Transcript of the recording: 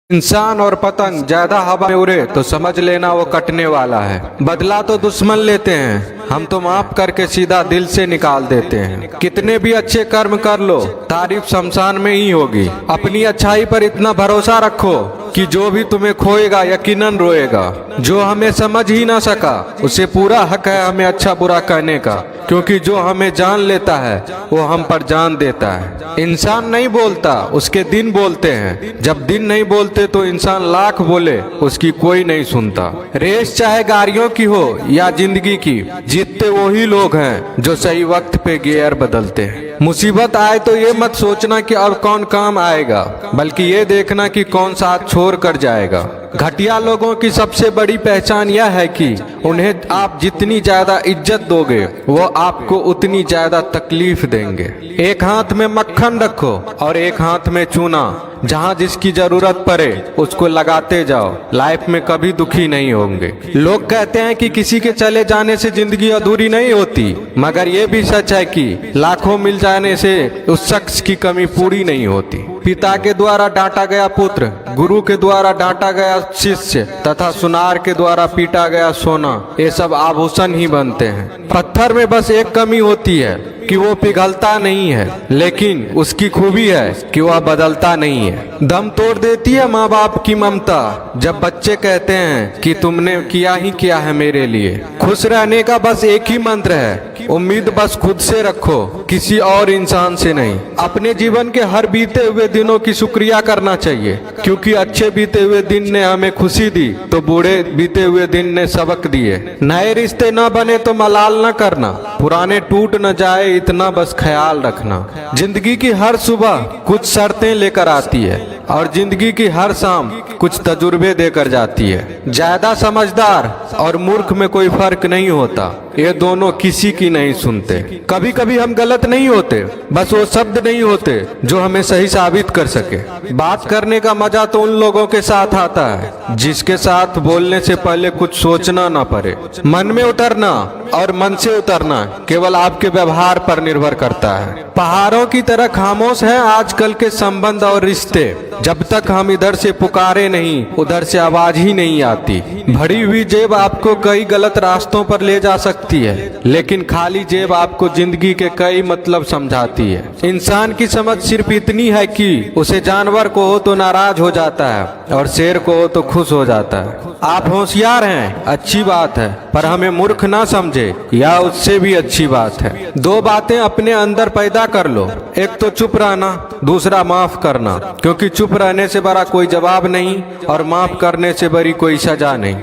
इंसान और पतंग ज्यादा हवा में उड़े तो समझ लेना वो कटने वाला है। बदला तो दुश्मन लेते हैं, हम तो माफ करके सीधा दिल से निकाल देते हैं। कितने भी अच्छे कर्म कर लो, तारीफ शमशान में ही होगी। अपनी अच्छाई पर इतना भरोसा रखो कि जो भी तुम्हें खोएगा यकीनन रोएगा। जो हमें समझ ही ना सका उसे पूरा हक है हमें अच्छा बुरा कहने का, क्योंकि जो हमें जान लेता है वो हम पर जान देता है। इंसान नहीं बोलता, उसके दिन बोलते हैं। जब दिन नहीं बोलते तो इंसान लाख बोले उसकी कोई नहीं सुनता। रेस चाहे गाड़ियों की हो या जिंदगी की, जीतते वही लोग हैं जो सही वक्त पे गियर बदलते हैं। मुसीबत आए तो ये मत सोचना कि अब कौन काम आएगा, बल्कि ये देखना कि कौन साथ छोड़ कर जाएगा। घटिया लोगों की सबसे बड़ी पहचान यह है कि उन्हें आप जितनी ज्यादा इज्जत दोगे वो आपको उतनी ज्यादा तकलीफ देंगे। एक हाथ में मक्खन रखो और एक हाथ में चूना। जहाँ जिसकी जरूरत पड़े उसको लगाते जाओ, लाइफ में कभी दुखी नहीं होंगे। लोग कहते हैं कि किसी के चले जाने से जिंदगी अधूरी नहीं होती, मगर ये भी सच है कि लाखों मिल जाने से उस शख्स की कमी पूरी नहीं होती। पिता के द्वारा डांटा गया पुत्र, गुरु के द्वारा डांटा गया शिष्य तथा सुनार के द्वारा पीटा गया सोना, ये सब आभूषण ही बनते हैं। पत्थर में बस एक कमी होती है कि वो पिघलता नहीं है, लेकिन उसकी खूबी है कि वह बदलता नहीं है। दम तोड़ देती है माँ बाप की ममता जब बच्चे कहते हैं कि तुमने किया ही क्या है मेरे लिए। खुश रहने का बस एक ही मंत्र है, उम्मीद बस खुद से रखो, किसी और इंसान से नहीं। अपने जीवन के हर बीते हुए दिनों की शुक्रिया करना चाहिए, क्योंकि अच्छे बीते हुए दिन ने हमें खुशी दी तो बूढ़े बीते हुए दिन ने सबक दिए। नए रिश्ते न बने तो मलाल न करना, पुराने टूट न जाए इतना बस ख्याल रखना। जिंदगी की हर सुबह कुछ शर्तें लेकर आती है और जिंदगी की हर शाम कुछ तजुर्बे देकर जाती है। ज्यादा समझदार और मूर्ख में कोई फर्क नहीं होता, ये दोनों किसी की नहीं सुनते। कभी कभी हम गलत नहीं होते, बस वो शब्द नहीं होते जो हमें सही साबित कर सके। बात करने का मजा तो उन लोगों के साथ आता है जिसके साथ बोलने से पहले कुछ सोचना ना पड़े। मन में उतरना और मन से उतरना केवल आपके व्यवहार पर निर्भर करता है। पहाड़ों की तरह खामोश हैं आजकल के संबंध और रिश्ते। जब तक हम इधर से पुकारे नहीं उधर से आवाज ही नहीं आती। भरी हुई जेब आपको कई गलत रास्तों पर ले जा सकती है, लेकिन खाली जेब आपको जिंदगी के कई मतलब समझाती है। इंसान की समझ सिर्फ इतनी है कि उसे जानवर को हो तो नाराज हो जाता है और शेर को हो तो खुश हो जाता है। आप होशियार हैं, अच्छी बात है, पर हमें मूर्ख ना समझे या उससे भी अच्छी बात है। दो बातें अपने अंदर पैदा कर लो, एक तो चुप रहना, दूसरा माफ करना, क्योंकि चुप रहने से बड़ा कोई जवाब नहीं और माफ करने से बड़ी कोई सजा नहीं।